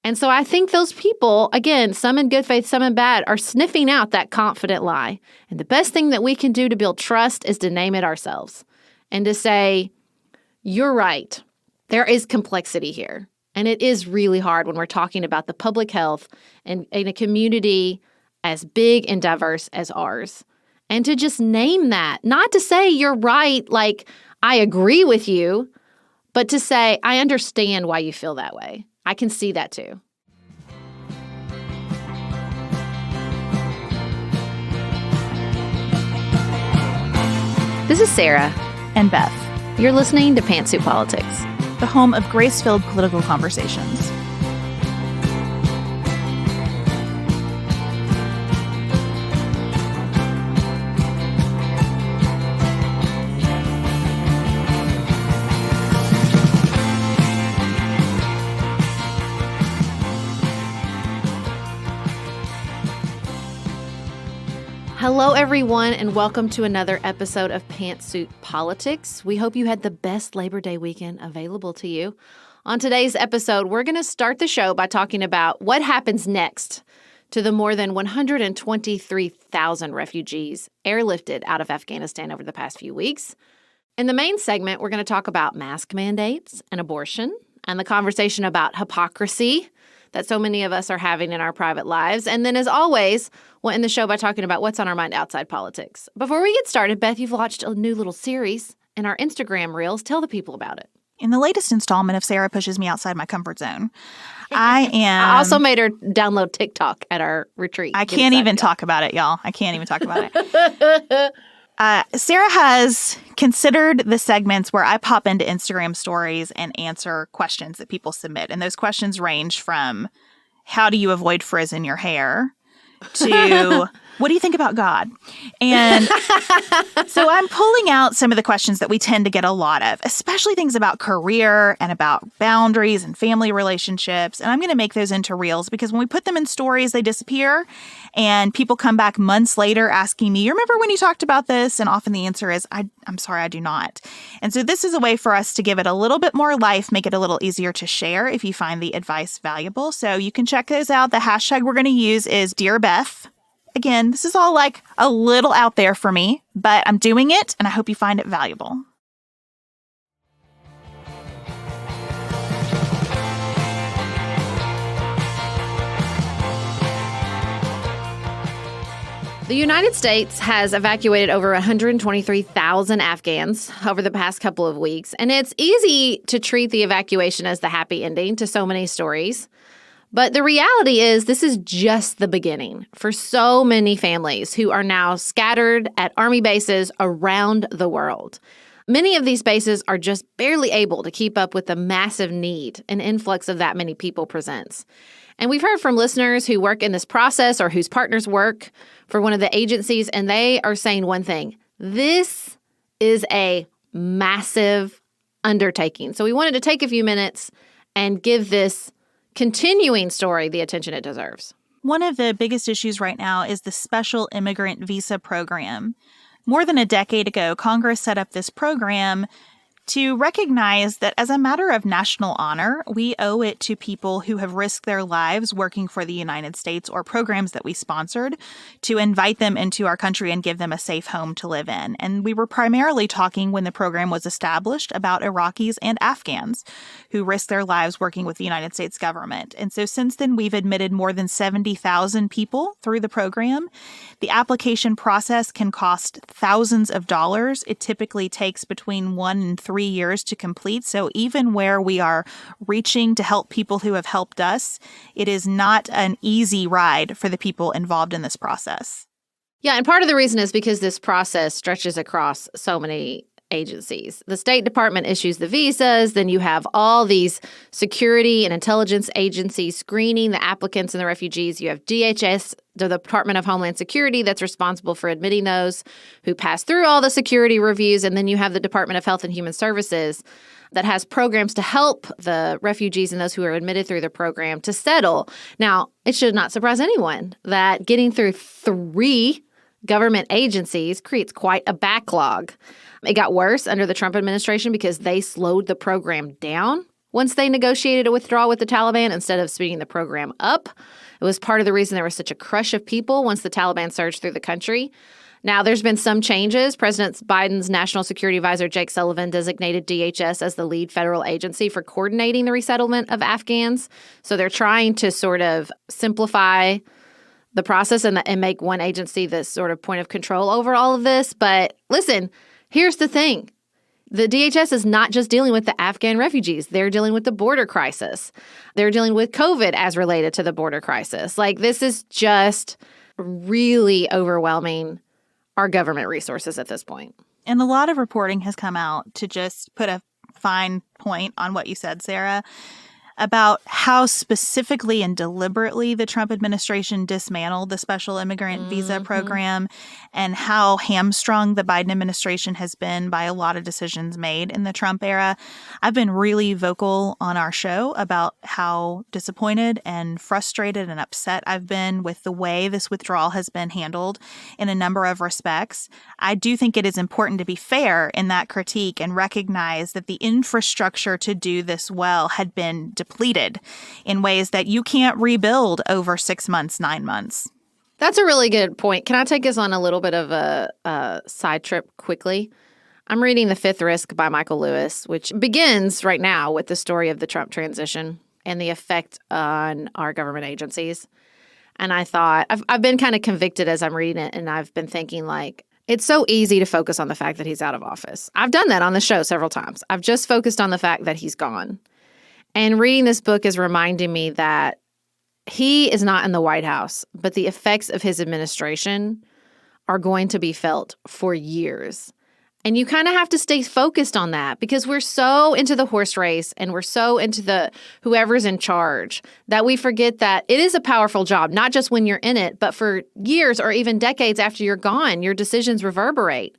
And so I think those people, again, some in good faith, some in bad, are sniffing out that confident lie. And the best thing that we can do to build trust is to name it ourselves and to say, you're right. There is complexity here. And it is really hard when we're talking about the public health in a community as big and diverse as ours. And to just name that, not to say you're right, like I agree with you, but to say, I understand why you feel that way. I can see that too. This is Sarah. And Beth. You're listening to Pantsuit Politics, the home of grace-filled political conversations. Hello, everyone, and welcome to another episode of Pantsuit Politics. We hope you had the best Labor Day weekend available to you. On today's episode, we're going to start the show by talking about what happens next to the more than 123,000 refugees airlifted out of Afghanistan over the past few weeks. In the main segment, we're going to talk about mask mandates and abortion and the conversation about hypocrisy that so many of us are having in our private lives. And then, as always, we'll end the show by talking about what's on our mind outside politics. Before we get started, Beth, you've watched a new little series in our Instagram Reels. Tell the people about it. In the latest installment of Sarah Pushes Me Outside My Comfort Zone, I also made her download TikTok at our retreat. I can't even talk about it, y'all. I can't even talk about it. Sarah has considered the segments where I pop into Instagram stories and answer questions that people submit. And those questions range from, how do you avoid frizz in your hair? To, what do you think about God? And so I'm pulling out some of the questions that we tend to get a lot of, especially things about career and about boundaries and family relationships. And I'm going to make those into reels because when we put them in stories, they disappear. And people come back months later asking me, you remember when you talked about this? And often the answer is, I'm sorry, I do not. And so this is a way for us to give it a little bit more life, make it a little easier to share if you find the advice valuable. So you can check those out. The hashtag we're going to use is Dear Beth. Again, this is all like a little out there for me, but I'm doing it and I hope you find it valuable. The United States has evacuated over 123,000 Afghans over the past couple of weeks, and it's easy to treat the evacuation as the happy ending to so many stories. But the reality is this is just the beginning for so many families who are now scattered at army bases around the world. Many of these bases are just barely able to keep up with the massive need an influx of that many people presents. And we've heard from listeners who work in this process or whose partners work for one of the agencies, and they are saying one thing: this is a massive undertaking. So we wanted to take a few minutes and give this continuing story the attention it deserves. One of the biggest issues right now is the special immigrant visa program. More than a decade ago, Congress set up this program to recognize that as a matter of national honor, we owe it to people who have risked their lives working for the United States or programs that we sponsored to invite them into our country and give them a safe home to live in. And we were primarily talking when the program was established about Iraqis and Afghans who risked their lives working with the United States government. And so since then, we've admitted more than 70,000 people through the program. The application process can cost thousands of dollars. It typically takes between 1 and 3 years to complete. So even where we are reaching to help people who have helped us, it is not an easy ride for the people involved in this process. Yeah, and part of the reason is because this process stretches across so many agencies. The State Department issues the visas, then you have all these security and intelligence agencies screening the applicants and the refugees. You have DHS, the Department of Homeland Security, that's responsible for admitting those who pass through all the security reviews. And then you have the Department of Health and Human Services that has programs to help the refugees and those who are admitted through the program to settle. Now, it should not surprise anyone that getting through 3 government agencies creates quite a backlog. It got worse under the Trump administration because they slowed the program down once they negotiated a withdrawal with the Taliban instead of speeding the program up. It was part of the reason there was such a crush of people once the Taliban surged through the country. Now, there's been some changes. President Biden's National Security Advisor, Jake Sullivan, designated DHS as the lead federal agency for coordinating the resettlement of Afghans. So they're trying to sort of simplify the process and make one agency the sort of point of control over all of this. But listen, here's the thing. The DHS is not just dealing with the Afghan refugees. They're dealing with the border crisis. They're dealing with COVID as related to the border crisis. Like, this is just really overwhelming our government resources at this point. And a lot of reporting has come out to just put a fine point on what you said, Sarah, about how specifically and deliberately the Trump administration dismantled the special immigrant visa program and how hamstrung the Biden administration has been by a lot of decisions made in the Trump era. I've been really vocal on our show about how disappointed and frustrated and upset I've been with the way this withdrawal has been handled in a number of respects. I do think it is important to be fair in that critique and recognize that the infrastructure to do this well had been depleted in ways that you can't rebuild over 6 months, 9 months. That's a really good point. Can I take us on a little bit of a side trip quickly? I'm reading The Fifth Risk by Michael Lewis, which begins right now with the story of the Trump transition and the effect on our government agencies. And I thought, I've been kind of convicted as I'm reading it, and I've been thinking, like, it's so easy to focus on the fact that he's out of office. I've done that on the show several times. I've just focused on the fact that he's gone. And reading this book is reminding me that he is not in the White House, but the effects of his administration are going to be felt for years. And you kind of have to stay focused on that because we're so into the horse race and we're so into the whoever's in charge that we forget that it is a powerful job, not just when you're in it, but for years or even decades after you're gone, your decisions reverberate.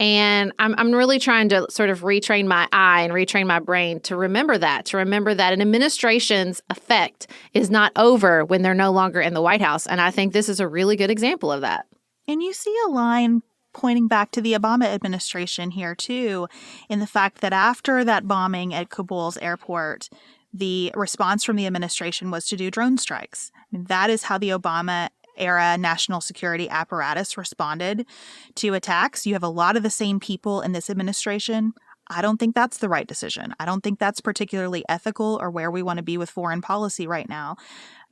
And I'm really trying to sort of retrain my eye and retrain my brain to remember that an administration's effect is not over when they're no longer in the White House. And I think this is a really good example of that. And you see a line pointing back to the Obama administration here, too, in the fact that after that bombing at Kabul's airport, the response from the administration was to do drone strikes. I mean, that is how the Obama era national security apparatus responded to attacks. You have a lot of the same people in this administration. I don't think that's the right decision. I don't think that's particularly ethical or where we want to be with foreign policy right now.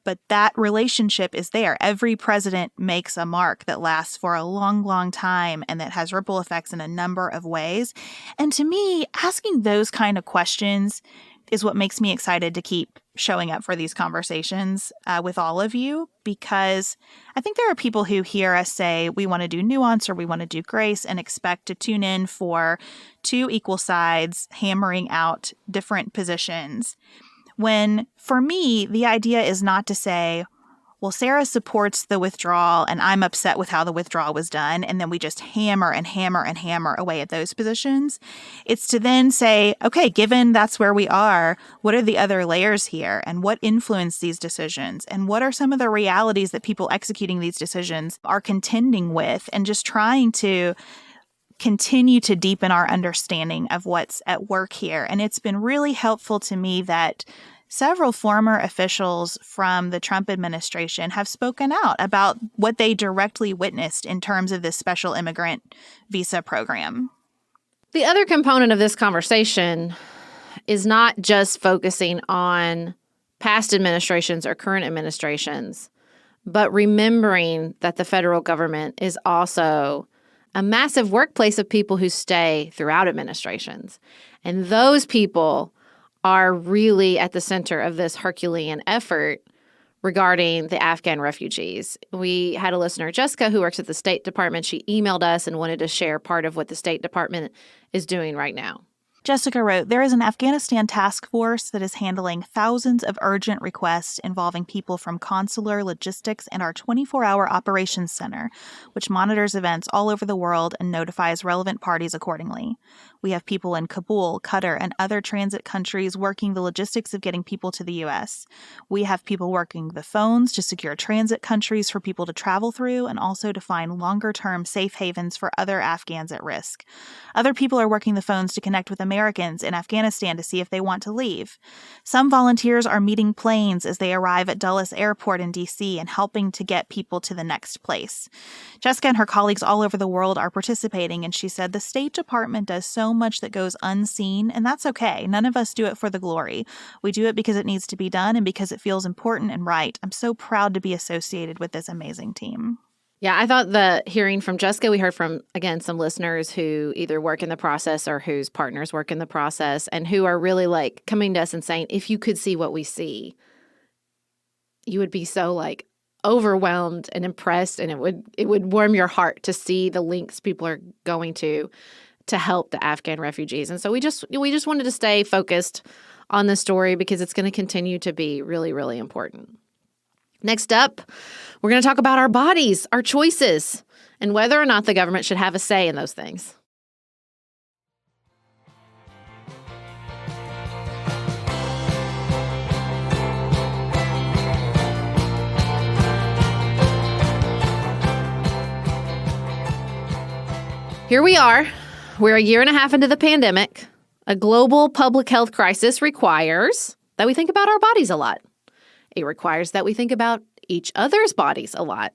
But that relationship is there. Every president makes a mark that lasts for a long, long time and that has ripple effects in a number of ways. And to me, asking those kind of questions is what makes me excited to keep showing up for these conversations with all of you, because I think there are people who hear us say we want to do nuance or we want to do grace and expect to tune in for two equal sides hammering out different positions. When, for me, the idea is not to say, well, Sarah supports the withdrawal and I'm upset with how the withdrawal was done, and then we just hammer and hammer and hammer away at those positions. It's to then say, okay, given that's where we are, what are the other layers here and what influence these decisions? And what are some of the realities that people executing these decisions are contending with, and just trying to continue to deepen our understanding of what's at work here. And it's been really helpful to me that several former officials from the Trump administration have spoken out about what they directly witnessed in terms of this special immigrant visa program. The other component of this conversation is not just focusing on past administrations or current administrations, but remembering that the federal government is also a massive workplace of people who stay throughout administrations. And those people are really at the center of this Herculean effort regarding the Afghan refugees. We had a listener, Jessica, who works at the State Department. She emailed us and wanted to share part of what the State Department is doing right now. Jessica wrote, there is an Afghanistan task force that is handling thousands of urgent requests involving people from consular, logistics, and our 24-hour operations center, which monitors events all over the world and notifies relevant parties accordingly. We have people in Kabul, Qatar, and other transit countries working the logistics of getting people to the U.S. We have people working the phones to secure transit countries for people to travel through and also to find longer-term safe havens for other Afghans at risk. Other people are working the phones to connect with Americans Americans in Afghanistan to see if they want to leave. Some volunteers are meeting planes as they arrive at Dulles Airport in D.C. and helping to get people to the next place. Jessica and her colleagues all over the world are participating, and she said the State Department does so much that goes unseen, and that's okay. None of us do it for the glory. We do it because it needs to be done and because it feels important and right. I'm so proud to be associated with this amazing team. Yeah, I thought the hearing from Jessica, we heard from, again, some listeners who either work in the process or whose partners work in the process and who are really like coming to us and saying, if you could see what we see, you would be so like overwhelmed and impressed, and it would warm your heart to see the lengths people are going to help the Afghan refugees. And so we just wanted to stay focused on the story because it's going to continue to be really, really important. Next up, we're going to talk about our bodies, our choices, and whether or not the government should have a say in those things. Here we are. We're a year and a half into the pandemic. A global public health crisis requires that we think about our bodies a lot. It requires that we think about each other's bodies a lot.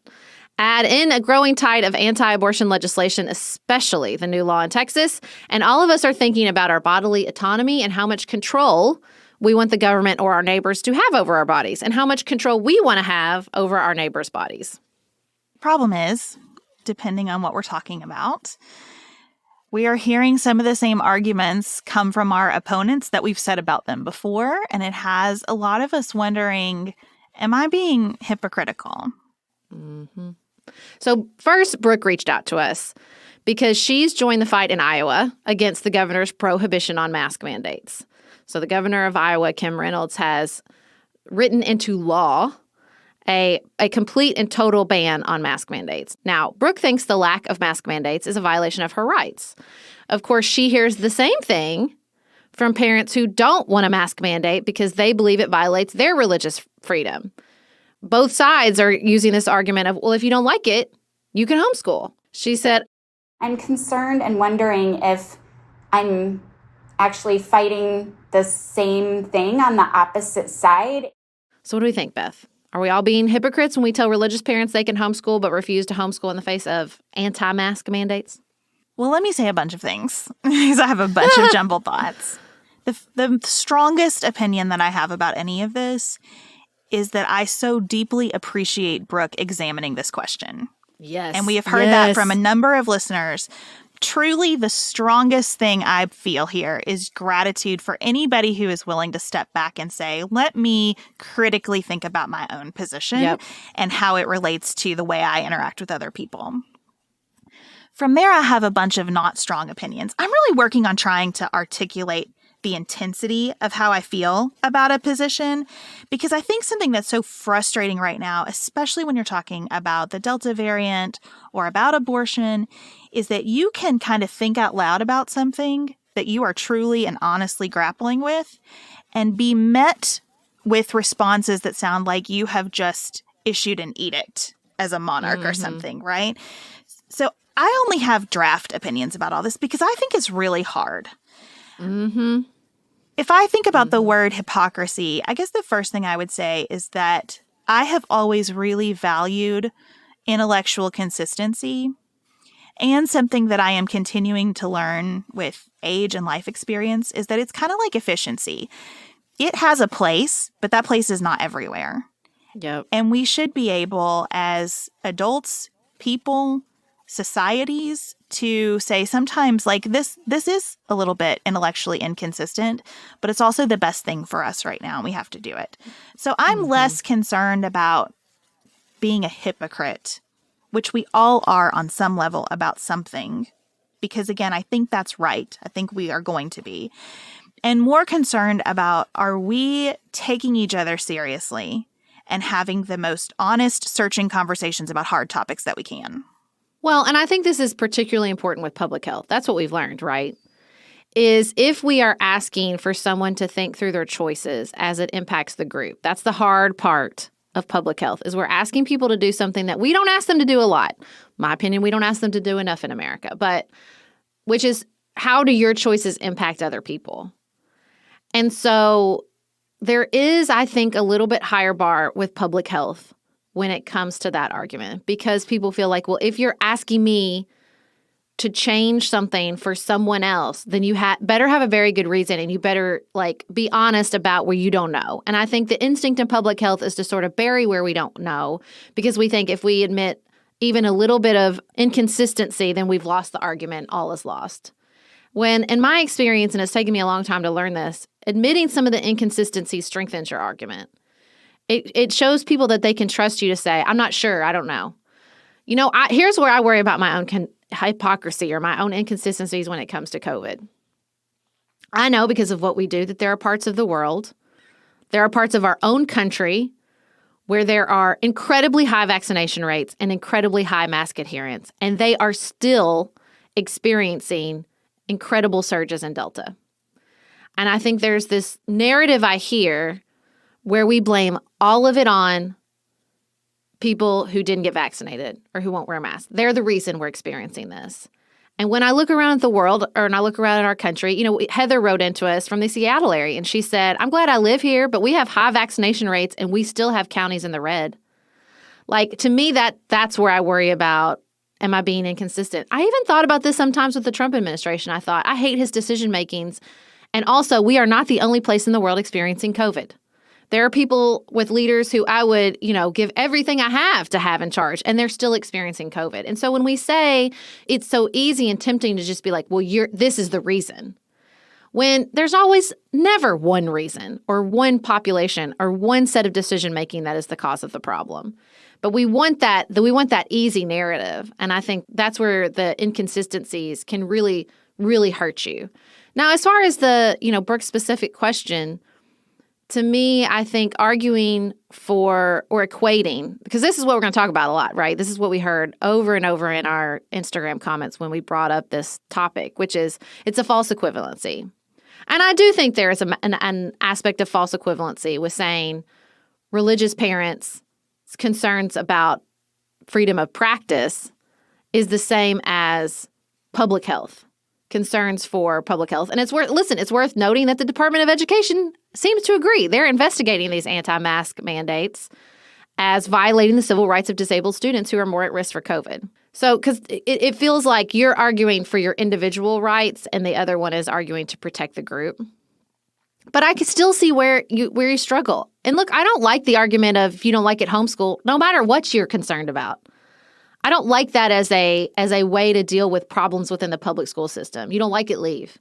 Add in a growing tide of anti-abortion legislation, especially the new law in Texas, and all of us are thinking about our bodily autonomy and how much control we want the government or our neighbors to have over our bodies and how much control we want to have over our neighbors' bodies. Problem is, depending on what we're talking about, we are hearing some of the same arguments come from our opponents that we've said about them before, and it has a lot of us wondering, am I being hypocritical? Mm-hmm. So first, Brooke reached out to us because she's joined the fight in Iowa against the governor's prohibition on mask mandates. So the governor of Iowa, Kim Reynolds, has written into law a complete and total ban on mask mandates. Now, Brooke thinks the lack of mask mandates is a violation of her rights. Of course, she hears the same thing from parents who don't want a mask mandate because they believe it violates their religious freedom. Both sides are using this argument of, well, if you don't like it, you can homeschool. She said, I'm concerned and wondering if I'm actually fighting the same thing on the opposite side. So what do we think, Beth? Are we all being hypocrites when we tell religious parents they can homeschool but refuse to homeschool in the face of anti-mask mandates? Well, let me say a bunch of things because I have a bunch of jumbled thoughts. The strongest opinion that I have about any of this is that I so deeply appreciate Brooke examining this question. Yes. And we have heard that from a number of listeners. Truly, the strongest thing I feel here is gratitude for anybody who is willing to step back and say, let me critically think about my own position and how it relates to the way I interact with other people. From there, I have a bunch of not strong opinions. I'm really working on trying to articulate the intensity of how I feel about a position, because I think something that's so frustrating right now, especially when you're talking about the Delta variant or about abortion, is that you can kind of think out loud about something that you are truly and honestly grappling with and be met with responses that sound like you have just issued an edict as a monarch or something, right? So I only have draft opinions about all this because I think it's really hard. Mm-hmm. If I think about the word hypocrisy, I guess the first thing I would say is that I have always really valued intellectual consistency, and something that I am continuing to learn with age and life experience is that it's kind of like efficiency. It has a place, but that place is not everywhere. Yep. And we should be able, as adults, people, societies, to say sometimes like this is a little bit intellectually inconsistent, but it's also the best thing for us right now and we have to do it. So I'm less concerned about being a hypocrite, which we all are on some level about something, because again, I think that's right. I think we are going to be. And more concerned about, are we taking each other seriously and having the most honest, searching conversations about hard topics that we can? Well, and I think this is particularly important with public health. That's what we've learned, right? Is if we are asking for someone to think through their choices as it impacts the group. That's the hard part of public health, is we're asking people to do something that we don't ask them to do a lot. My opinion, we don't ask them to do enough in America, but which is how do your choices impact other people? And so there is, I think, a little bit higher bar with public health when it comes to that argument, because people feel like, well, if you're asking me to change something for someone else, then you better have a very good reason, and you better be honest about where you don't know. And I think the instinct in public health is to sort of bury where we don't know, because we think if we admit even a little bit of inconsistency, then we've lost the argument, all is lost. When, in my experience, and it's taken me a long time to learn this, admitting some of the inconsistencies strengthens your argument. It shows people that they can trust you to say, I'm not sure, I don't know. Here's where I worry about my own hypocrisy or my own inconsistencies when it comes to COVID. I know, because of what we do, that there are parts of the world, there are parts of our own country where there are incredibly high vaccination rates and incredibly high mask adherence, and they are still experiencing incredible surges in Delta. And I think there's this narrative I hear where we blame all of it on people who didn't get vaccinated or who won't wear a mask. They're the reason we're experiencing this. And when I look around the world, or when I look around at our country, Heather wrote into us from the Seattle area, and she said, I'm glad I live here, but we have high vaccination rates and we still have counties in the red. To me, that's where I worry about, am I being inconsistent? I even thought about this sometimes with the Trump administration. I thought, I hate his decision makings. And also, we are not the only place in the world experiencing COVID. There are people with leaders who I would, give everything I have to have in charge, and they're still experiencing COVID. And so when we say it's so easy and tempting to just be like, well, this is the reason, when there's always never one reason or one population or one set of decision making that is the cause of the problem. But we want that easy narrative. And I think that's where the inconsistencies can really, really hurt you. Now, as far as the, Brooke specific question, to me, I think arguing for or equating, because this is what we're going to talk about a lot, right? This is what we heard over and over in our Instagram comments when we brought up this topic, which is it's a false equivalency. And I do think there is an aspect of false equivalency with saying religious parents' concerns about freedom of practice is the same as public health, concerns for public health. And it's worth noting that the Department of Education seems to agree. They're investigating these anti-mask mandates as violating the civil rights of disabled students who are more at risk for COVID. So, because it feels like you're arguing for your individual rights and the other one is arguing to protect the group. But I can still see where you struggle. And look, I don't like the argument of if you don't like it, homeschool, no matter what you're concerned about. I don't like that as a way to deal with problems within the public school system. You don't like it, leave.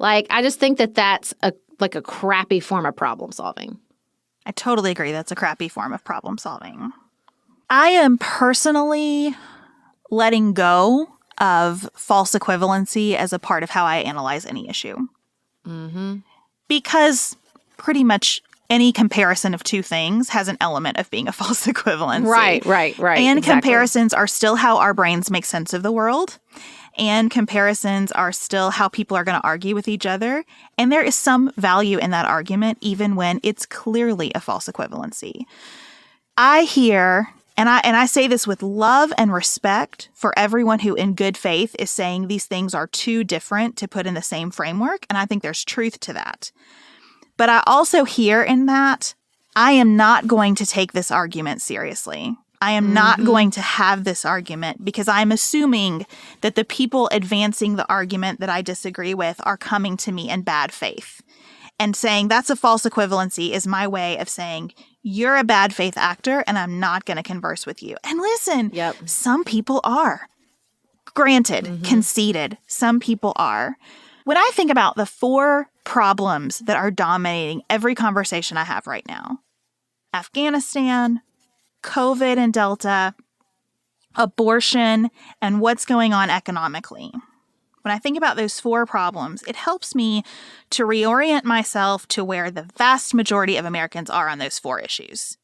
I just think that's a crappy form of problem solving. I totally agree. That's a crappy form of problem solving. I am personally letting go of false equivalency as a part of how I analyze any issue. Mm-hmm. Because pretty much any comparison of two things has an element of being a false equivalency. Right. And exactly. Comparisons are still how our brains make sense of the world. And comparisons are still how people are going to argue with each other. And there is some value in that argument, even when it's clearly a false equivalency. I hear, and I say this with love and respect for everyone who in good faith is saying these things are too different to put in the same framework. And I think there's truth to that. But I also hear in that I am not going to take this argument seriously. I am not going to have this argument because I'm assuming that the people advancing the argument that I disagree with are coming to me in bad faith. And saying that's a false equivalency is my way of saying you're a bad faith actor and I'm not going to converse with you. And listen, Some people are. Granted, conceded, some people are. When I think about the 4 problems that are dominating every conversation I have right now, Afghanistan, COVID and Delta, abortion, and what's going on economically. When I think about those 4 problems, it helps me to reorient myself to where the vast majority of Americans are on those 4 issues.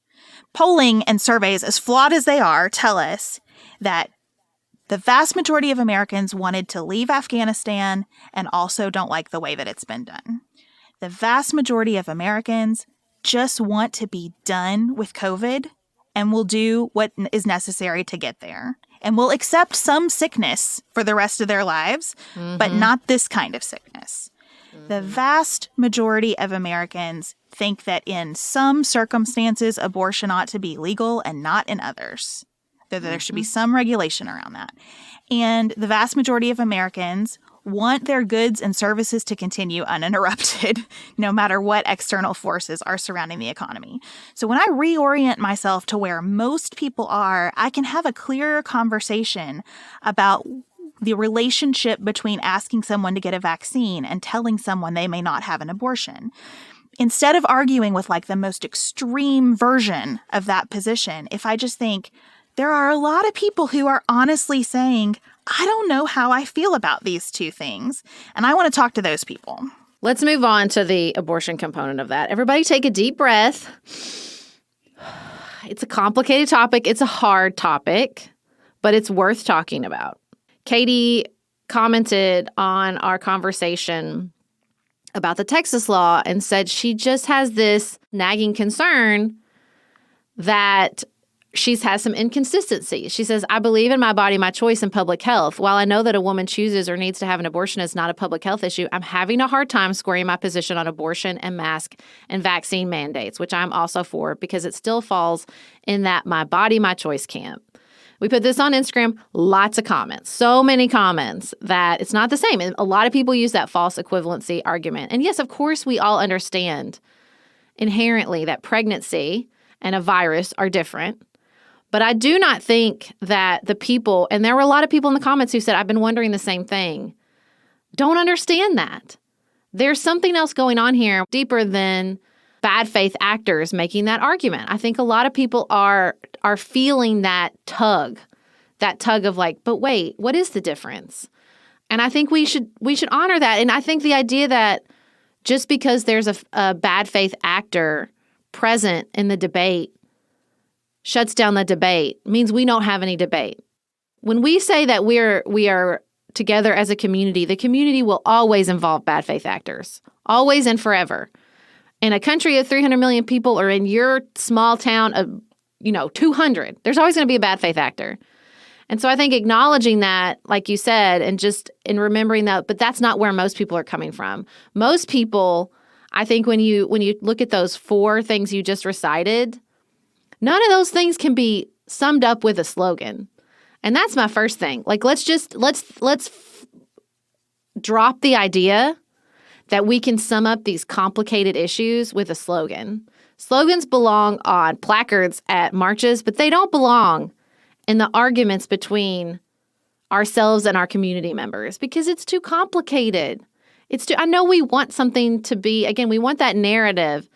Polling and surveys, as flawed as they are, tell us that the vast majority of Americans wanted to leave Afghanistan and also don't like the way that it's been done. The vast majority of Americans just want to be done with COVID and will do what is necessary to get there. and will accept some sickness for the rest of their lives, but not this kind of sickness. The vast majority of Americans think that in some circumstances, abortion ought to be legal and not in others. That there should be some regulation around that. And the vast majority of Americans want their goods and services to continue uninterrupted, no matter what external forces are surrounding the economy. So when I reorient myself to where most people are, I can have a clearer conversation about the relationship between asking someone to get a vaccine and telling someone they may not have an abortion. Instead of arguing with like the most extreme version of that position, if I just think there are a lot of people who are honestly saying, I don't know how I feel about these two things, and I want to talk to those people. Let's move on to the abortion component of that. Everybody take a deep breath. It's a complicated topic. It's a hard topic, but it's worth talking about. Katie commented on our conversation about the Texas law and said she just has this nagging concern that she's had some inconsistency. She says, I believe in my body, my choice, and public health. While I know that a woman chooses or needs to have an abortion is not a public health issue, I'm having a hard time squaring my position on abortion and mask and vaccine mandates, which I'm also for because it still falls in that my body, my choice camp. We put this on Instagram, lots of comments, so many comments that it's not the same. And a lot of people use that false equivalency argument. And yes, of course, we all understand inherently that pregnancy and a virus are different. But I do not think that the people, and there were a lot of people in the comments who said, I've been wondering the same thing, don't understand that. There's something else going on here deeper than bad faith actors making that argument. I think a lot of people are feeling that tug of like, but wait, what is the difference? And I think we should honor that. And I think the idea that just because there's a bad faith actor present in the debate shuts down the debate means we don't have any debate. When we say that we are together as a community, the community will always involve bad faith actors, always and forever. In a country of 300 million people or in your small town of, 200, there's always going to be a bad faith actor. And so I think acknowledging that, like you said, and just in remembering that, but that's not where most people are coming from. Most people, I think when you look at those 4 things you just recited, none of those things can be summed up with a slogan. And that's my first thing. Like, let's drop the idea that we can sum up these complicated issues with a slogan. Slogans belong on placards at marches, but they don't belong in the arguments between ourselves and our community members because it's too complicated. I know we want something to be, again, we want that narrative,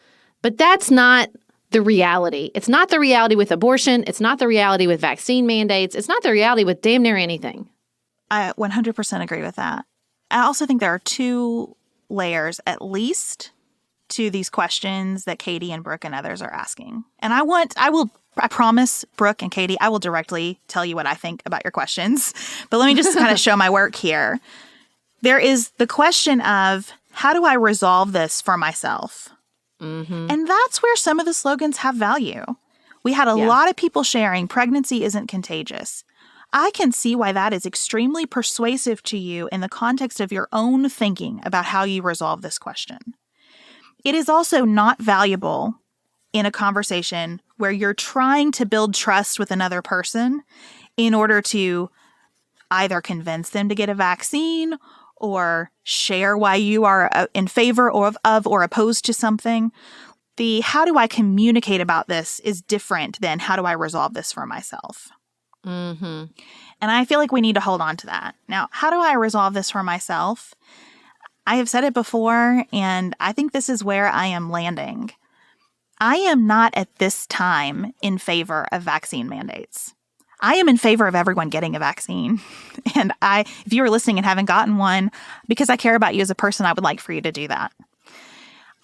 but that's not the reality. It's not the reality with abortion. It's not the reality with vaccine mandates. It's not the reality with damn near anything. I 100% agree with that. I also think there are 2 layers at least to these questions that Katie and Brooke and others are asking. And I promise, Brooke and Katie, I will directly tell you what I think about your questions. But let me just kind of show my work here. There is the question of, how do I resolve this for myself? Mm-hmm. And that's where some of the slogans have value. We had a lot of people sharing pregnancy isn't contagious. I can see why that is extremely persuasive to you in the context of your own thinking about how you resolve this question. It is also not valuable in a conversation where you're trying to build trust with another person in order to either convince them to get a vaccine or share why you are in favor of or opposed to something. The how do I communicate about this is different than how do I resolve this for myself. Mm-hmm. And I feel like we need to hold on to that. Now, how do I resolve this for myself? I have said it before, and I think this is where I am landing. I am not at this time in favor of vaccine mandates. I am in favor of everyone getting a vaccine. And if you are listening and haven't gotten one, because I care about you as a person, I would like for you to do that.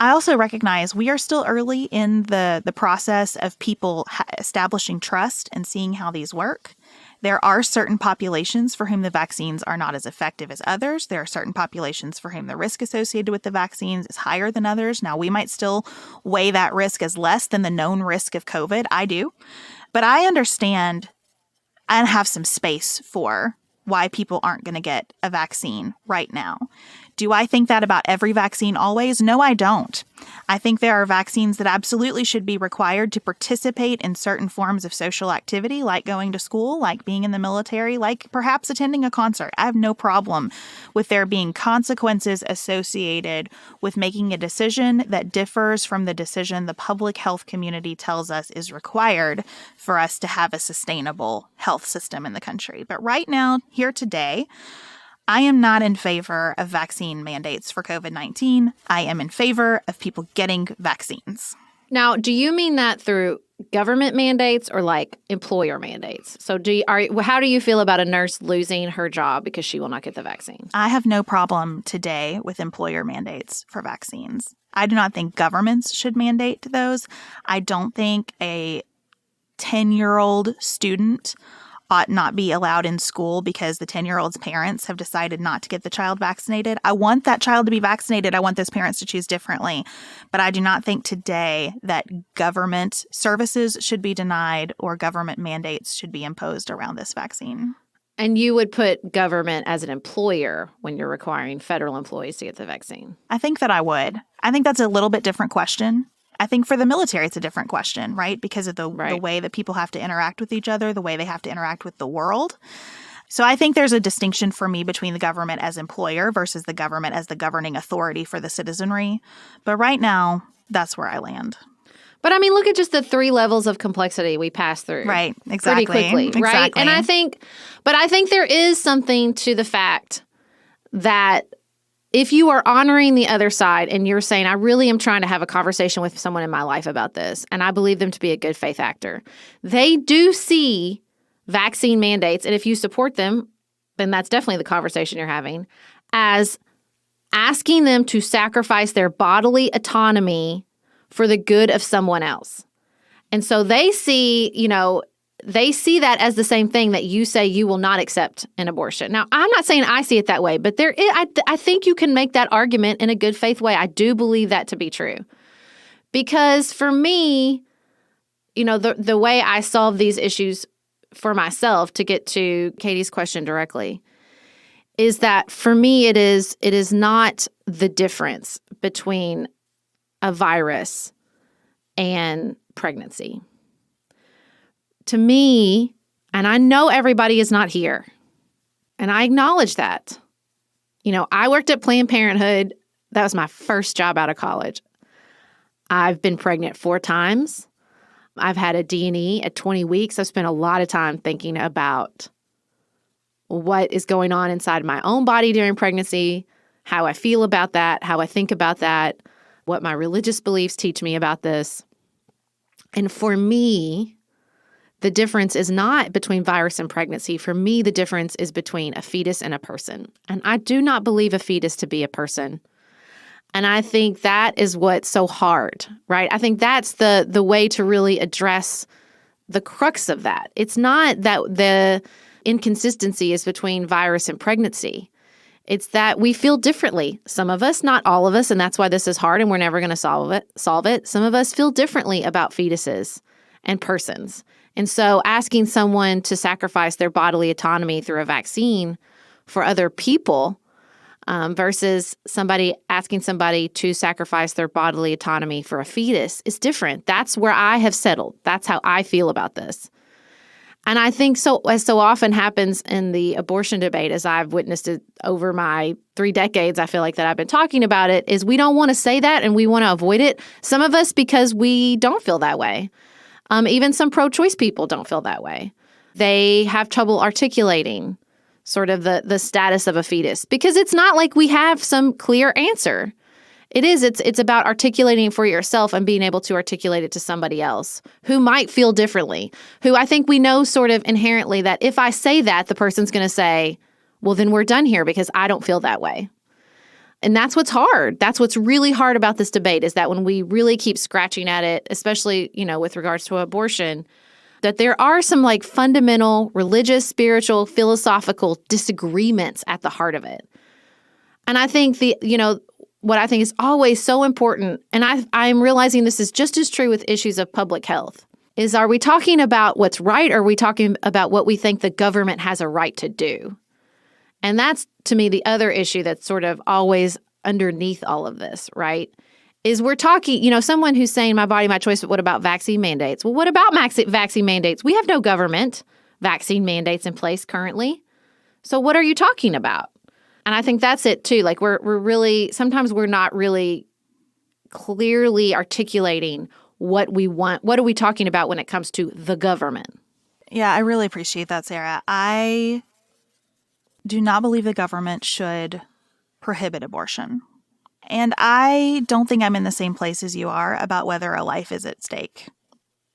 I also recognize we are still early in the process of people establishing trust and seeing how these work. There are certain populations for whom the vaccines are not as effective as others. There are certain populations for whom the risk associated with the vaccines is higher than others. Now, we might still weigh that risk as less than the known risk of COVID. I do. But I understand and have some space for why people aren't going to get a vaccine right now. Do I think that about every vaccine always? No, I don't. I think there are vaccines that absolutely should be required to participate in certain forms of social activity, like going to school, like being in the military, like perhaps attending a concert. I have no problem with there being consequences associated with making a decision that differs from the decision the public health community tells us is required for us to have a sustainable health system in the country. But right now, here today, I am not in favor of vaccine mandates for COVID-19. I am in favor of people getting vaccines. Now, do you mean that through government mandates or like employer mandates? So how do you feel about a nurse losing her job because she will not get the vaccine? I have no problem today with employer mandates for vaccines. I do not think governments should mandate those. I don't think a 10-year-old student ought not be allowed in school because the 10-year-old's parents have decided not to get the child vaccinated. I want that child to be vaccinated. I want those parents to choose differently. But I do not think today that government services should be denied or government mandates should be imposed around this vaccine. And you would put government as an employer when you're requiring federal employees to get the vaccine? I think that I would. I think that's a little bit different question. I think for the military, it's a different question, right? Because of the way that people have to interact with each other, the way they have to interact with the world. So I think there's a distinction for me between the government as employer versus the government as the governing authority for the citizenry. But right now, that's where I land. But I mean, look at just the 3 levels of complexity we pass through. Right, exactly. Pretty quickly, right? Exactly. And I think there is something to the fact that if you are honoring the other side and you're saying, I really am trying to have a conversation with someone in my life about this, and I believe them to be a good faith actor, they do see vaccine mandates, and if you support them, then that's definitely the conversation you're having, as asking them to sacrifice their bodily autonomy for the good of someone else. And so they see that as the same thing that you say you will not accept an abortion. Now, I'm not saying I see it that way, but I think you can make that argument in a good faith way. I do believe that to be true. Because for me, the way I solve these issues for myself, to get to Katie's question directly, is that for me it is not the difference between a virus and pregnancy. To me, and I know everybody is not here, and I acknowledge that. I worked at Planned Parenthood. That was my first job out of college. I've been pregnant 4 times. I've had a D&E at 20 weeks. I've spent a lot of time thinking about what is going on inside my own body during pregnancy, how I feel about that, how I think about that, what my religious beliefs teach me about this. And for me, the difference is not between virus and pregnancy. For me, the difference is between a fetus and a person. And I do not believe a fetus to be a person. And I think that is what's so hard, right? I think that's the way to really address the crux of that. It's not that the inconsistency is between virus and pregnancy. It's that we feel differently. Some of us, not all of us, and that's why this is hard and we're never going to solve it. Some of us feel differently about fetuses and persons. And so asking someone to sacrifice their bodily autonomy through a vaccine for other people versus asking somebody to sacrifice their bodily autonomy for a fetus is different. That's where I have settled. That's how I feel about this. And I think as so often happens in the abortion debate, as I've witnessed it over my 3 decades, I feel like that I've been talking about it, is we don't want to say that and we want to avoid it. Some of us because we don't feel that way. Even some pro-choice people don't feel that way. They have trouble articulating sort of the status of a fetus because it's not like we have some clear answer. It's about articulating for yourself and being able to articulate it to somebody else who might feel differently, who I think we know sort of inherently that if I say that, the person's going to say, well, then we're done here because I don't feel that way. And that's what's hard. That's what's really hard about this debate is that when we really keep scratching at it, especially, with regards to abortion, that there are some like fundamental religious, spiritual, philosophical disagreements at the heart of it. And I think what I think is always so important, and I'm realizing this is just as true with issues of public health, is, are we talking about what's right, or are we talking about what we think the government has a right to do? And that's, to me, the other issue that's sort of always underneath all of this, right? Is we're talking, someone who's saying my body, my choice, but what about vaccine mandates? Well, what about vaccine mandates? We have no government vaccine mandates in place currently. So what are you talking about? And I think that's it too. Like we're really, sometimes we're not really clearly articulating what we want. What are we talking about when it comes to the government? Yeah, I really appreciate that, Sarah. I do not believe the government should prohibit abortion. And I don't think I'm in the same place as you are about whether a life is at stake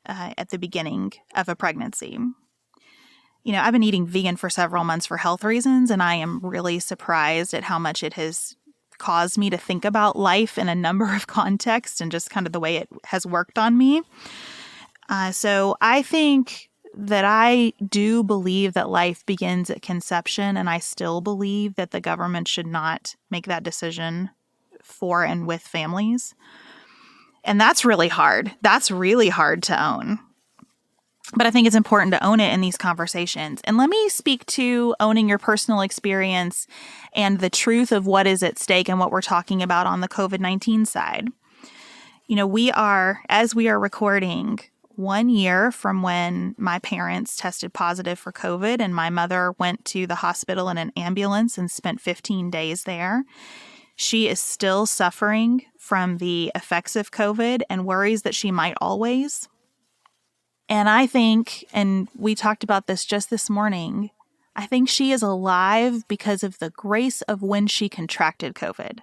at the beginning of a pregnancy. I've been eating vegan for several months for health reasons, and I am really surprised at how much it has caused me to think about life in a number of contexts and just kind of the way it has worked on me. So I think that I do believe that life begins at conception, and I still believe that the government should not make that decision for and with families. And that's really hard. That's really hard to own. But I think it's important to own it in these conversations. And let me speak to owning your personal experience and the truth of what is at stake and what we're talking about on the COVID-19 side. We are, as we are recording, 1 year from when my parents tested positive for COVID, and my mother went to the hospital in an ambulance and spent 15 days there. She is still suffering from the effects of COVID and worries that she might always. And I think, and we talked about this just this morning, I think she is alive because of the grace of when she contracted COVID,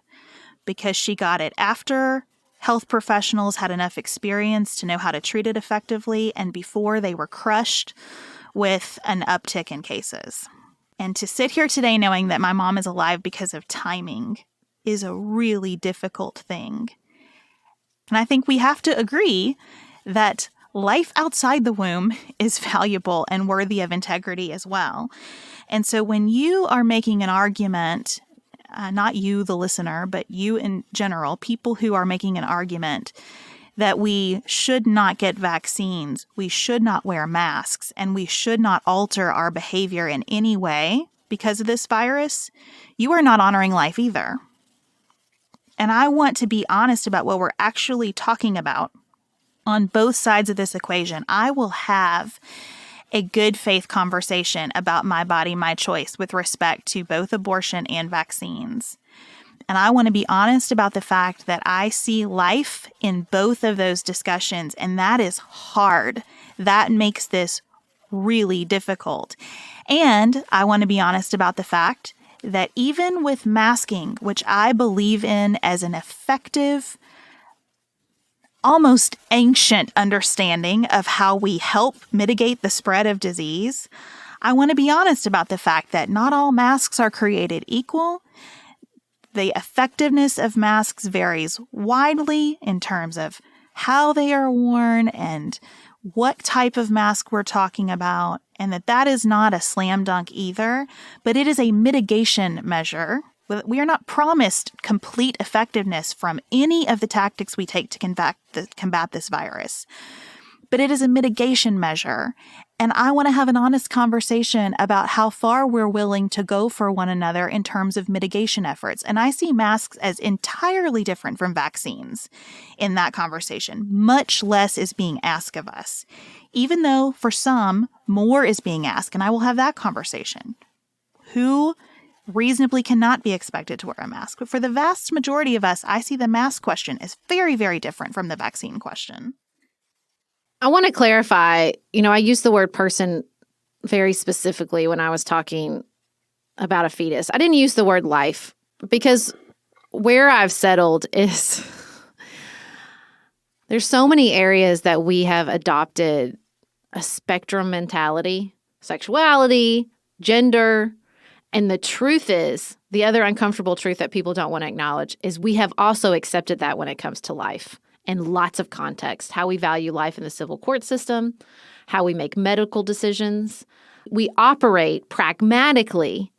because she got it after health professionals had enough experience to know how to treat it effectively and before they were crushed with an uptick in cases. And to sit here today knowing that my mom is alive because of timing is a really difficult thing. And I think we have to agree that life outside the womb is valuable and worthy of integrity as well. And so when you are making an argument, not you, the listener, but you in general, people who are making an argument that we should not get vaccines, we should not wear masks, and we should not alter our behavior in any way because of this virus, you are not honoring life either. And I want to be honest about what we're actually talking about on both sides of this equation. I will have a good faith conversation about my body, my choice with respect to both abortion and vaccines. And I want to be honest about the fact that I see life in both of those discussions, and that is hard. That makes this really difficult. And I want to be honest about the fact that even with masking, which I believe in as an effective, almost ancient understanding of how we help mitigate the spread of disease, I want to be honest about the fact that not all masks are created equal. The effectiveness of masks varies widely in terms of how they are worn and what type of mask we're talking about, and that is not a slam dunk either, but it is a mitigation measure. We are not promised complete effectiveness from any of the tactics we take to combat this virus, but it is a mitigation measure. And I want to have an honest conversation about how far we're willing to go for one another in terms of mitigation efforts. And I see masks as entirely different from vaccines in that conversation. Much less is being asked of us, even though for some, more is being asked. And I will have that conversation. Who reasonably cannot be expected to wear a mask? But for the vast majority of us, I see the mask question as very, very different from the vaccine question. I want to clarify, I used the word person very specifically when I was talking about a fetus. I didn't use the word life because where I've settled is there's so many areas that we have adopted a spectrum mentality, sexuality, gender. And the truth is, the other uncomfortable truth that people don't want to acknowledge is we have also accepted that when it comes to life. In lots of contexts, how we value life in the civil court system, how we make medical decisions. We operate pragmatically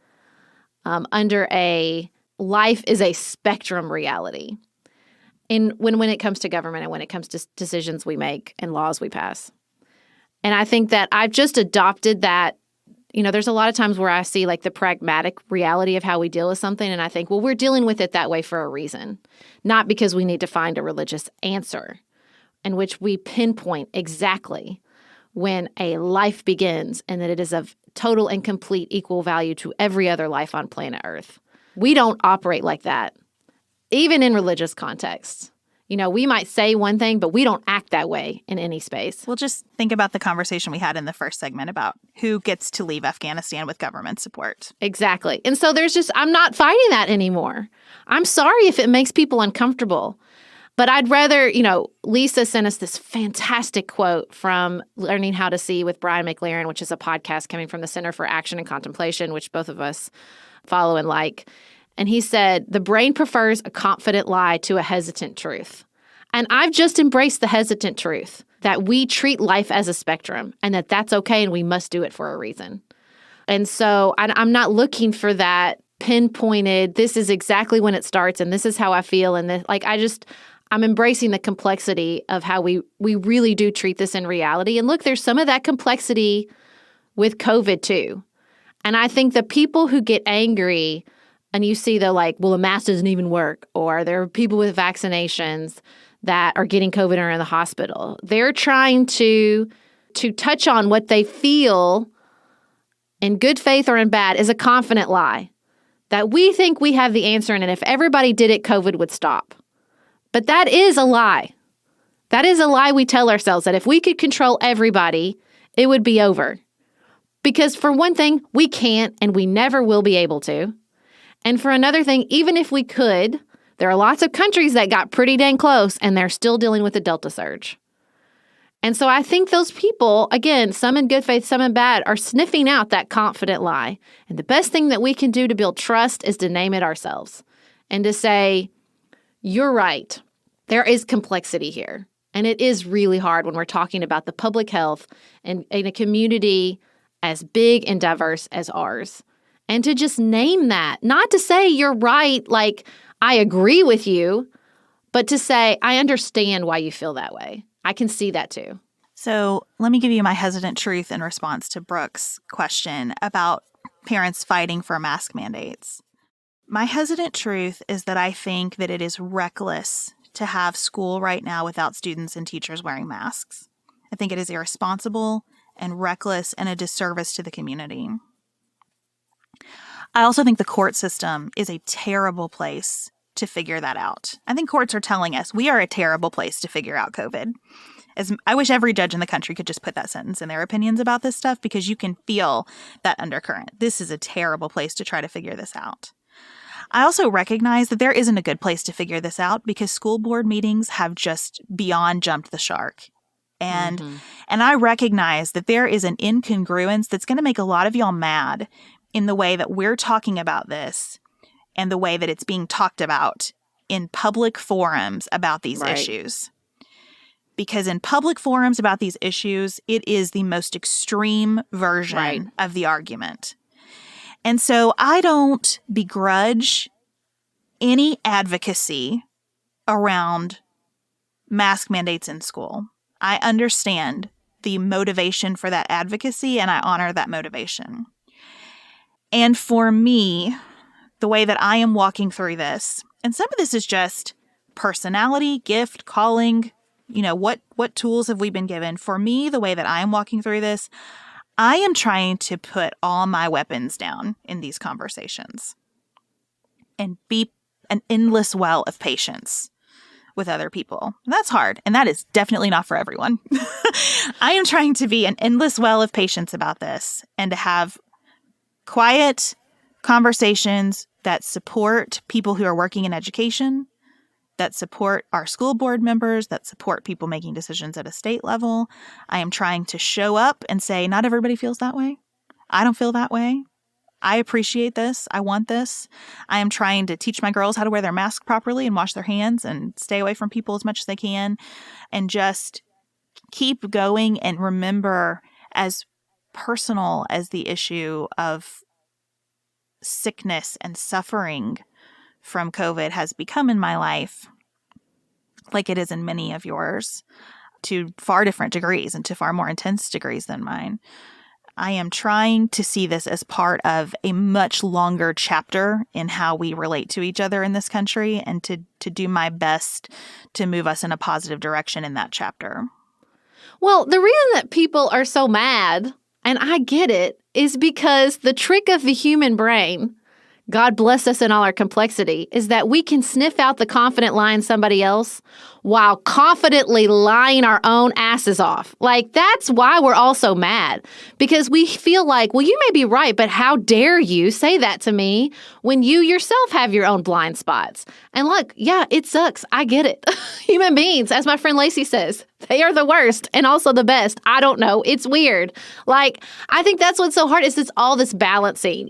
under a life is a spectrum reality. And when it comes to government and when it comes to decisions we make and laws we pass. And I think that I've just adopted that. There's a lot of times where I see like the pragmatic reality of how we deal with something. And I think, well, we're dealing with it that way for a reason, not because we need to find a religious answer in which we pinpoint exactly when a life begins and that it is of total and complete equal value to every other life on planet Earth. We don't operate like that, even in religious contexts. We might say one thing, but we don't act that way in any space. Well, just think about the conversation we had in the first segment about who gets to leave Afghanistan with government support. Exactly. And so I'm not fighting that anymore. I'm sorry if it makes people uncomfortable. But I'd rather, Lisa sent us this fantastic quote from Learning How to See with Brian McLaren, which is a podcast coming from the Center for Action and Contemplation, which both of us follow and like. And he said, the brain prefers a confident lie to a hesitant truth. And I've just embraced the hesitant truth that we treat life as a spectrum and that that's okay and we must do it for a reason. And so I'm not looking for that pinpointed, this is exactly when it starts and this is how I feel. And I'm embracing the complexity of how we really do treat this in reality. And look, there's some of that complexity with COVID too. And I think the people who get angry and you see the the mask doesn't even work, or there are people with vaccinations that are getting COVID and are in the hospital. They're trying to touch on what they feel in good faith or in bad is a confident lie. That we think we have the answer and if everybody did it, COVID would stop. But that is a lie. That is a lie we tell ourselves, that if we could control everybody, it would be over. Because for one thing, we can't and we never will be able to. And for another thing, even if we could, there are lots of countries that got pretty dang close and they're still dealing with the Delta surge. And so I think those people, again, some in good faith, some in bad, are sniffing out that confident lie. And the best thing that we can do to build trust is to name it ourselves and to say, you're right. There is complexity here. And it is really hard when we're talking about the public health in a community as big and diverse as ours. And to just name that, not to say you're right, like I agree with you, but to say, I understand why you feel that way. I can see that too. So let me give you my hesitant truth in response to Brooke's question about parents fighting for mask mandates. My hesitant truth is that I think that it is reckless to have school right now without students and teachers wearing masks. I think it is irresponsible and reckless and a disservice to the community. I also think the court system is a terrible place to figure that out. I think courts are telling us we are a terrible place to figure out COVID. I wish every judge in the country could just put that sentence in their opinions about this stuff, because you can feel that undercurrent. This is a terrible place to try to figure this out. I also recognize that there isn't a good place to figure this out because school board meetings have just beyond jumped the shark. And I recognize that there is an incongruence that's going to make a lot of y'all mad in the way that we're talking about this and the way that it's being talked about in public forums about these issues. Because in public forums about these issues, it is the most extreme version of the argument. And so I don't begrudge any advocacy around mask mandates in school. I understand the motivation for that advocacy, and I honor that motivation. And for me, the way that I am walking through this, and some of this is just personality, gift, calling, what tools have we been given? For me, the way that I am walking through this, I am trying to put all my weapons down in these conversations and be an endless well of patience with other people. And that's hard. And that is definitely not for everyone. I am trying to be an endless well of patience about this and to have quiet conversations that support people who are working in education, that support our school board members, that support people making decisions at a state level. I am trying to show up and say, not everybody feels that way. I don't feel that way. I appreciate this. I want this. I am trying to teach my girls how to wear their mask properly and wash their hands and stay away from people as much as they can and just keep going and remember, as personal as the issue of sickness and suffering from COVID has become in my life, like it is in many of yours, to far different degrees and to far more intense degrees than mine. I am trying to see this as part of a much longer chapter in how we relate to each other in this country, and to do my best to move us in a positive direction in that chapter. Well, the reason that people are so mad, and I get it, is because the trick of the human brain, God bless us in all our complexity, is that we can sniff out the confident lie in somebody else while confidently lying our own asses off. Like, that's why we're all so mad, because we feel like, well, you may be right, but how dare you say that to me when you yourself have your own blind spots? And look, yeah, it sucks. I get it. Human beings, as my friend Lacey says, they are the worst and also the best. I don't know. It's weird. Like, I think that's what's so hard is this all this balancing.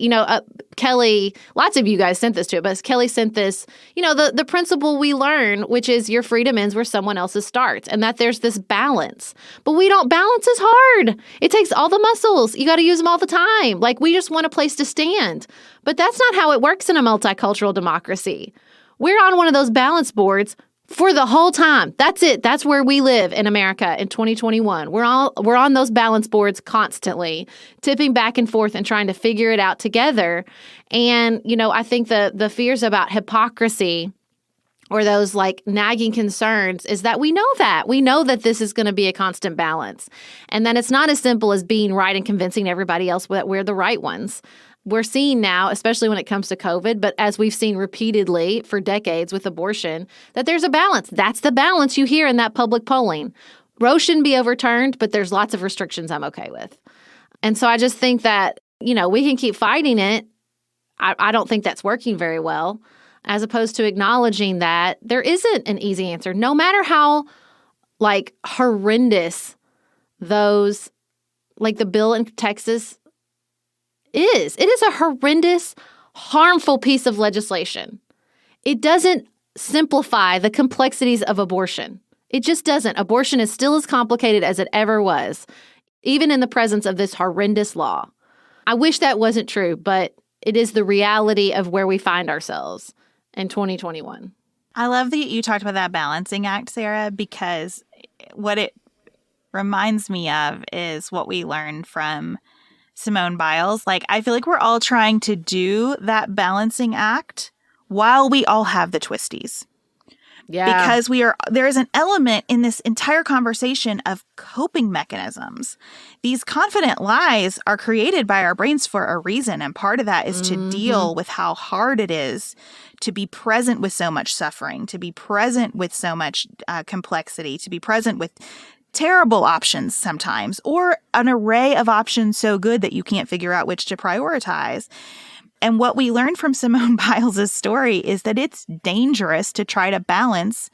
Kelly, lots of you guys sent this to it, but Kelly sent this, the principle we learn, which is your freedom ends where someone else's starts, and that there's this balance. But we don't balance as hard. It takes all the muscles. You got to use them all the time. Like, we just want a place to stand. But that's not how it works in a multicultural democracy. We're on one of those balance boards for the whole time. That's it. That's where we live in America in 2021. We're on those balance boards constantly, tipping back and forth and trying to figure it out together. And, I think the fears about hypocrisy or those like nagging concerns is that we know that this is going to be a constant balance, and that it's not as simple as being right and convincing everybody else that we're the right ones. We're seeing now, especially when it comes to COVID, but as we've seen repeatedly for decades with abortion, that there's a balance. That's the balance you hear in that public polling. Roe shouldn't be overturned, but there's lots of restrictions I'm okay with. And so I just think that, we can keep fighting it. I don't think that's working very well, as opposed to acknowledging that there isn't an easy answer. No matter how, horrendous those, the bill in Texas is. It is a horrendous, harmful piece of legislation. It doesn't simplify the complexities of abortion. It just doesn't. Abortion is still as complicated as it ever was, even in the presence of this horrendous law. I wish that wasn't true, but it is the reality of where we find ourselves in 2021. I love that you talked about that balancing act, Sarah, because what it reminds me of is what we learned from Simone Biles. I feel like we're all trying to do that balancing act while we all have the twisties. Yeah. Because there is an element in this entire conversation of coping mechanisms. These confident lies are created by our brains for a reason. And part of that is to deal with how hard it is to be present with so much suffering, to be present with so much complexity, to be present with terrible options sometimes, or an array of options so good that you can't figure out which to prioritize. And what we learned from Simone Biles' story is that it's dangerous to try to balance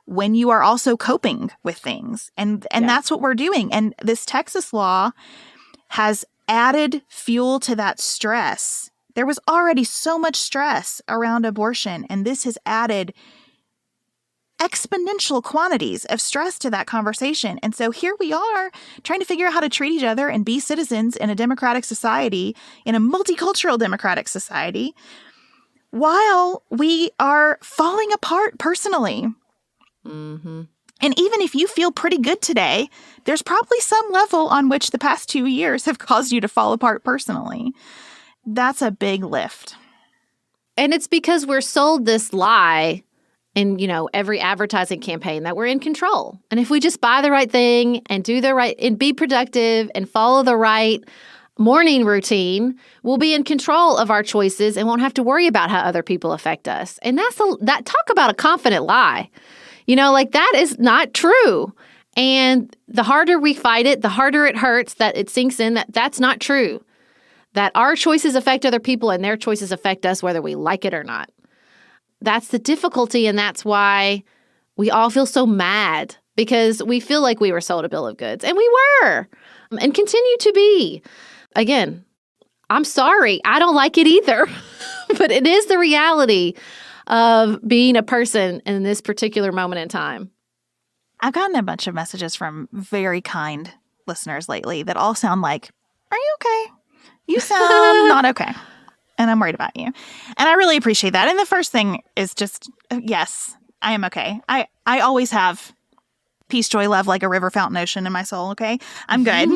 when you are also coping with things. And that's what we're doing. And this Texas law has added fuel to that stress. There was already so much stress around abortion, and this has added exponential quantities of stress to that conversation. And so here we are trying to figure out how to treat each other and be citizens in a democratic society, in a multicultural democratic society, while we are falling apart personally. Mm-hmm. And even if you feel pretty good today, there's probably some level on which the past 2 years have caused you to fall apart personally. That's a big lift. And it's because we're sold this lie in, every advertising campaign that we're in control. And if we just buy the right thing and do the right and be productive and follow the right morning routine, we'll be in control of our choices and won't have to worry about how other people affect us. And that talk about a confident lie. That is not true. And the harder we fight it, the harder it hurts that it sinks in that that's not true. That our choices affect other people and their choices affect us whether we like it or not. That's the difficulty, and that's why we all feel so mad, because we feel like we were sold a bill of goods, and we were, and continue to be. Again, I'm sorry. I don't like it either, but it is the reality of being a person in this particular moment in time. I've gotten a bunch of messages from very kind listeners lately that all sound like, "Are you okay? You sound not okay. And I'm worried about you." And I really appreciate that. And the first thing is just, yes, I am okay. I always have peace, joy, love like a river, fountain, ocean in my soul. Okay. I'm good.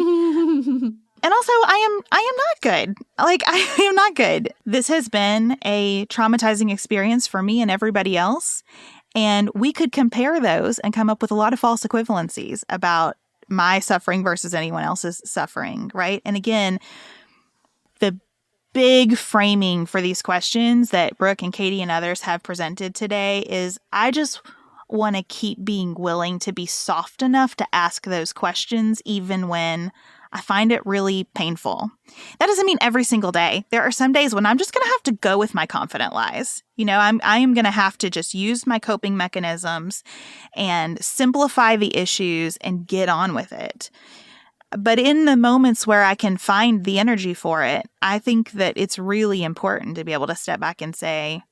And also, I am not good. Like, I am not good. This has been a traumatizing experience for me and everybody else. And we could compare those and come up with a lot of false equivalencies about my suffering versus anyone else's suffering, right? And again, the big framing for these questions that Brooke and Katie and others have presented today is I just want to keep being willing to be soft enough to ask those questions even when I find it really painful. That doesn't mean every single day. There are some days when I'm just going to have to go with my confident lies. You know, I am going to have to just use my coping mechanisms and simplify the issues and get on with it. But in the moments where I can find the energy for it, I think that it's really important to be able to step back and say,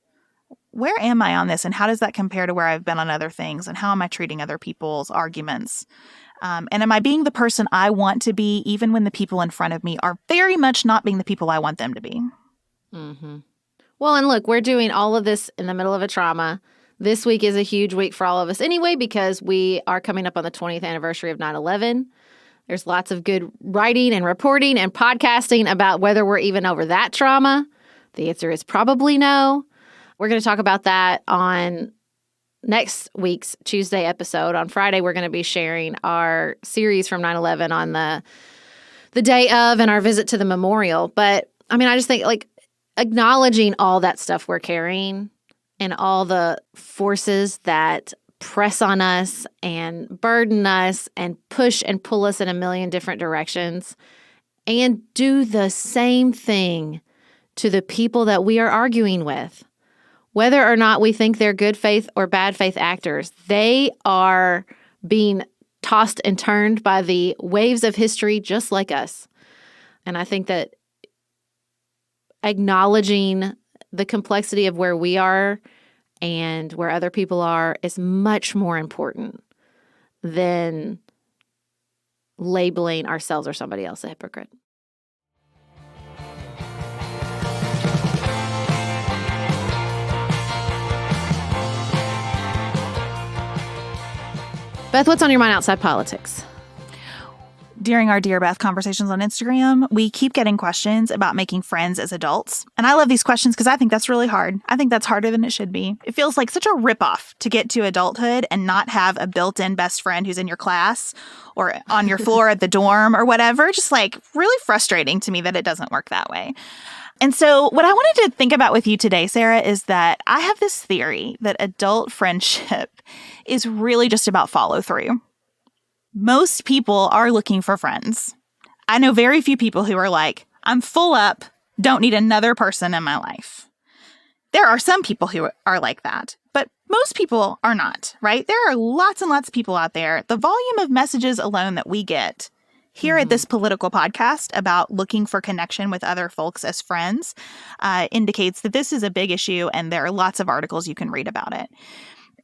where am I on this? And how does that compare to where I've been on other things? And how am I treating other people's arguments? And am I being the person I want to be, even when the people in front of me are very much not being the people I want them to be? Mm-hmm. Well, and look, we're doing all of this in the middle of a trauma. This week is a huge week for all of us anyway, because we are coming up on the 20th anniversary of 9/11. There's lots of good writing and reporting and podcasting about whether we're even over that trauma. The answer is probably no. We're going to talk about that on next week's Tuesday episode. On Friday, we're going to be sharing our series from 9/11 on the day of and our visit to the memorial. But I mean, I just think like acknowledging all that stuff we're carrying and all the forces that press on us and burden us and push and pull us in a million different directions and do the same thing to the people that we are arguing with. Whether or not we think they're good faith or bad faith actors, they are being tossed and turned by the waves of history just like us. And I think that acknowledging the complexity of where we are and where other people are is much more important than labeling ourselves or somebody else a hypocrite. Beth, what's on your mind outside politics? During our Dear Beth conversations on Instagram, we keep getting questions about making friends as adults. And I love these questions because I think that's really hard. I think that's harder than it should be. It feels like such a ripoff to get to adulthood and not have a built-in best friend who's in your class or on your floor at the dorm or whatever. Just like really frustrating to me that it doesn't work that way. And so what I wanted to think about with you today, Sarah, is that I have this theory that adult friendship is really just about follow through. Most people are looking for friends. I know very few people who are like, I'm full up, don't need another person in my life. There are some people who are like that, but most people are not, right? There are lots and lots of people out there. The volume of messages alone that we get here at this political podcast about looking for connection with other folks as friends indicates that this is a big issue, and there are lots of articles you can read about it.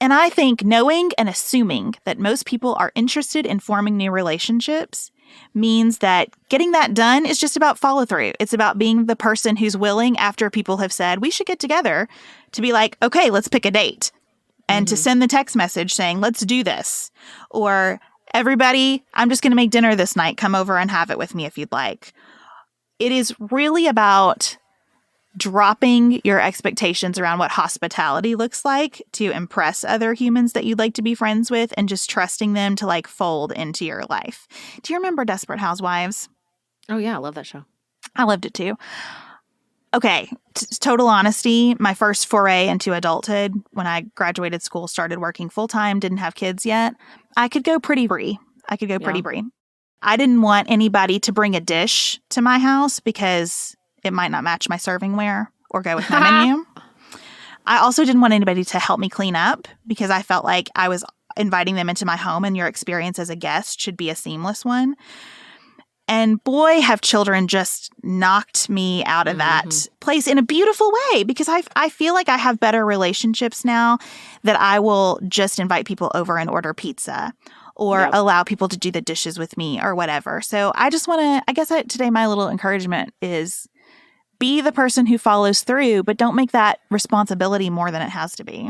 And I think knowing and assuming that most people are interested in forming new relationships means that getting that done is just about follow through. It's about being the person who's willing, after people have said, we should get together, to be like, okay, let's pick a date. And to send the text message saying, let's do this. Or, everybody, I'm just going to make dinner this night. Come over and have it with me if you'd like. It is really about dropping your expectations around what hospitality looks like to impress other humans that you'd like to be friends with, and just trusting them to like fold into your life. Do you remember Desperate Housewives? Oh, yeah. I love that show. I loved it too. Okay. Total honesty, my first foray into adulthood, when I graduated school, started working full time, didn't have kids yet, I could go pretty brie. I didn't want anybody to bring a dish to my house because it might not match my servingware or go with my menu. I also didn't want anybody to help me clean up because I felt like I was inviting them into my home and your experience as a guest should be a seamless one. And boy, have children just knocked me out of that place in a beautiful way, because I feel like I have better relationships now that I will just invite people over and order pizza or allow people to do the dishes with me or whatever. So I just want to, I guess today my little encouragement is be the person who follows through, but don't make that responsibility more than it has to be.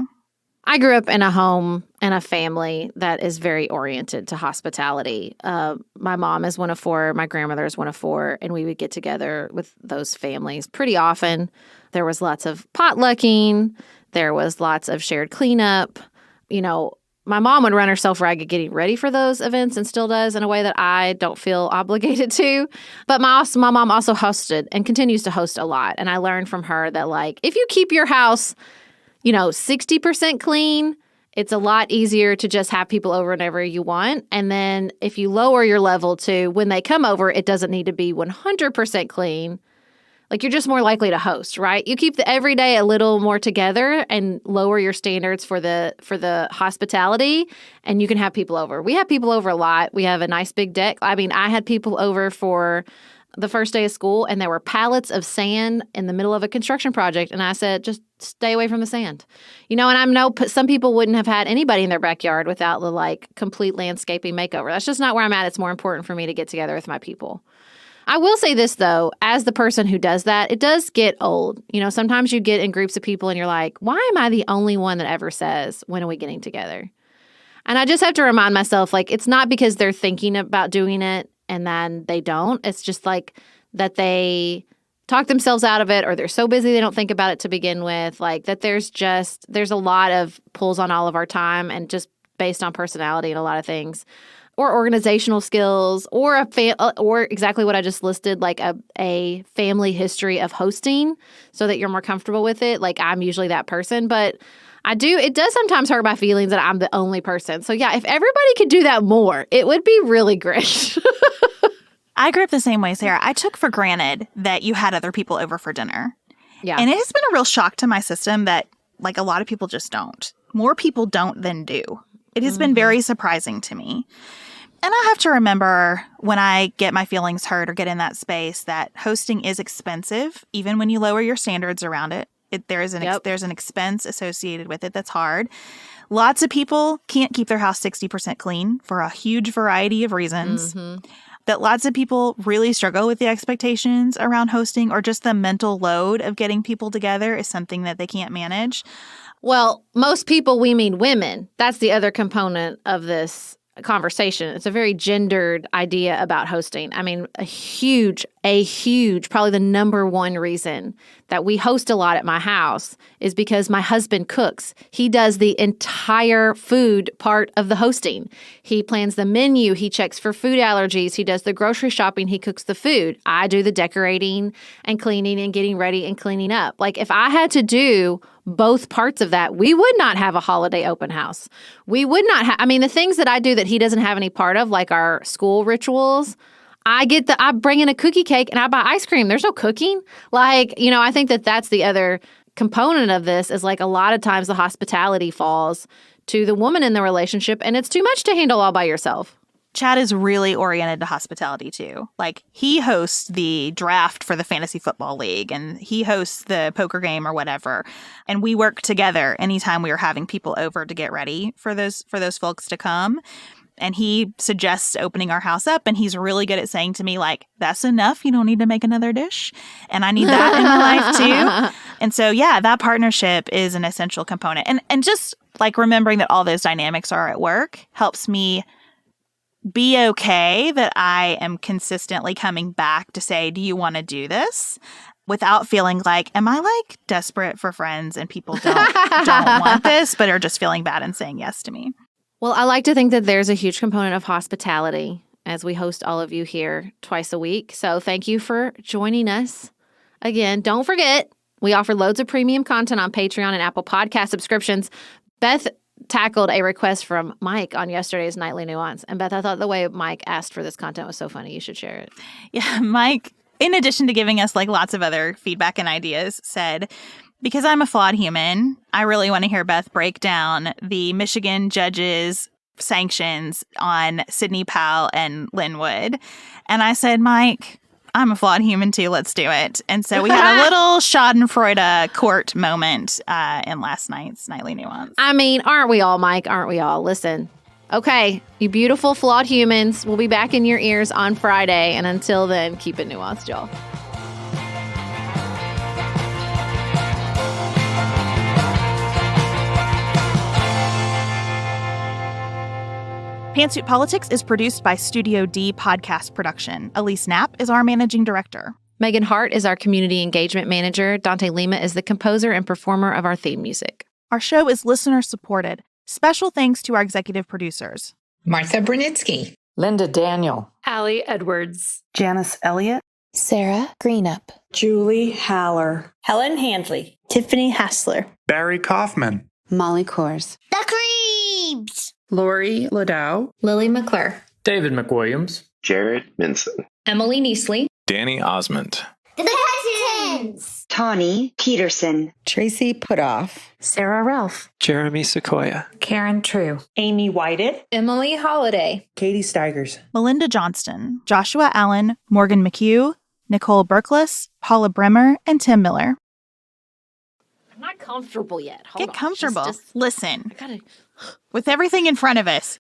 I grew up in a home and a family that is very oriented to hospitality. My mom is one of four, my grandmother is one of four, and we would get together with those families pretty often. There was lots of potlucking. There was lots of shared cleanup. You know, my mom would run herself ragged getting ready for those events and still does in a way that I don't feel obligated to. But my mom also hosted and continues to host a lot. And I learned from her that, like, if you keep your house 60% clean, it's a lot easier to just have people over whenever you want. And then if you lower your level to when they come over, it doesn't need to be 100% clean. Like, you're just more likely to host, right? You keep the everyday a little more together and lower your standards for the hospitality, and you can have people over. We have people over a lot. We have a nice big deck. I mean, I had people over for the first day of school, and there were pallets of sand in the middle of a construction project. And I said, just stay away from the sand. And I know some people wouldn't have had anybody in their backyard without the complete landscaping makeover. That's just not where I'm at. It's more important for me to get together with my people. I will say this, though, as the person who does that, it does get old. Sometimes you get in groups of people and you're like, why am I the only one that ever says, when are we getting together? And I just have to remind myself, it's not because they're thinking about doing it and then they don't. It's just that they talk themselves out of it, or they're so busy they don't think about it to begin with. That there's a lot of pulls on all of our time, and just based on personality and a lot of things, or organizational skills, or or exactly what I just listed, a family history of hosting, so that you're more comfortable with it. I'm usually that person, but it does sometimes hurt my feelings that I'm the only person. So yeah, if everybody could do that more, it would be really great. I grew up the same way, Sarah. I took for granted that you had other people over for dinner. Yeah. And it has been a real shock to my system that a lot of people just don't. More people don't than do. It has been very surprising to me. And I have to remember when I get my feelings hurt or get in that space that hosting is expensive, even when you lower your standards around it. There's an expense associated with it that's hard. Lots of people can't keep their house 60% clean for a huge variety of reasons. That lots of people really struggle with the expectations around hosting, or just the mental load of getting people together is something that they can't manage. Well, most people, we mean women. That's the other component of this conversation. It's a very gendered idea about hosting. I mean, a huge, probably the number one reason that we host a lot at my house is because my husband cooks. He does the entire food part of the hosting. He plans the menu. He checks for food allergies. He does the grocery shopping. He cooks the food. I do the decorating and cleaning and getting ready and cleaning up. If I had to do both parts of that, we would not have a holiday open house. We would not have, the things that I do that he doesn't have any part of, like our school rituals, I bring in a cookie cake and I buy ice cream. There's no cooking. I think that's the other component of this is a lot of times the hospitality falls to the woman in the relationship, and it's too much to handle all by yourself. Chad is really oriented to hospitality too. He hosts the draft for the fantasy football league, and he hosts the poker game or whatever. And we work together anytime we are having people over to get ready for those folks to come. And he suggests opening our house up, and he's really good at saying to me, that's enough. You don't need to make another dish. And I need that in my life too. And so, yeah, that partnership is an essential component. And just remembering that all those dynamics are at work helps me be okay that I am consistently coming back to say, do you want to do this? Without feeling am I desperate for friends and people don't want this, but are just feeling bad and saying yes to me. Well, I like to think that there's a huge component of hospitality as we host all of you here twice a week. So thank you for joining us. Again, don't forget, we offer loads of premium content on Patreon and Apple Podcast subscriptions. Beth tackled a request from Mike on yesterday's Nightly Nuance. And Beth, I thought the way Mike asked for this content was so funny. You should share it. Yeah, Mike, in addition to giving us lots of other feedback and ideas, said, because I'm a flawed human, I really want to hear Beth break down the Michigan judges' sanctions on Sidney Powell and Linwood. And I said, Mike, I'm a flawed human too. Let's do it. And so we had a little Schadenfreude court moment in last night's Nightly Nuance. Aren't we all, Mike? Aren't we all? Listen. Okay, you beautiful, flawed humans. We'll be back in your ears on Friday. And until then, keep it nuanced, y'all. Pantsuit Politics is produced by Studio D Podcast Production. Elise Knapp is our managing director. Megan Hart is our community engagement manager. Dante Lima is the composer and performer of our theme music. Our show is listener-supported. Special thanks to our executive producers. Martha Brunitsky, Linda Daniel, Allie Edwards, Janice Elliott, Sarah Greenup, Julie Haller, Helen Handley, Tiffany Hassler, Barry Kaufman, Molly Kors, The Creeps, Lori Ladow, Lily McClure, David McWilliams, Jared Minson, Emily Neasley, Danny Osmond, The Cousins, Tawny Peterson, Tracy Putoff, Sarah Ralph, Jeremy Sequoia, Karen True, Amy Whited, Emily Holiday, Katie Steigers, Melinda Johnston, Joshua Allen, Morgan McHugh, Nicole Berkless, Paula Bremer, and Tim Miller. I'm not comfortable yet. Hold Get on. comfortable. Just listen. I gotta. With everything in front of us,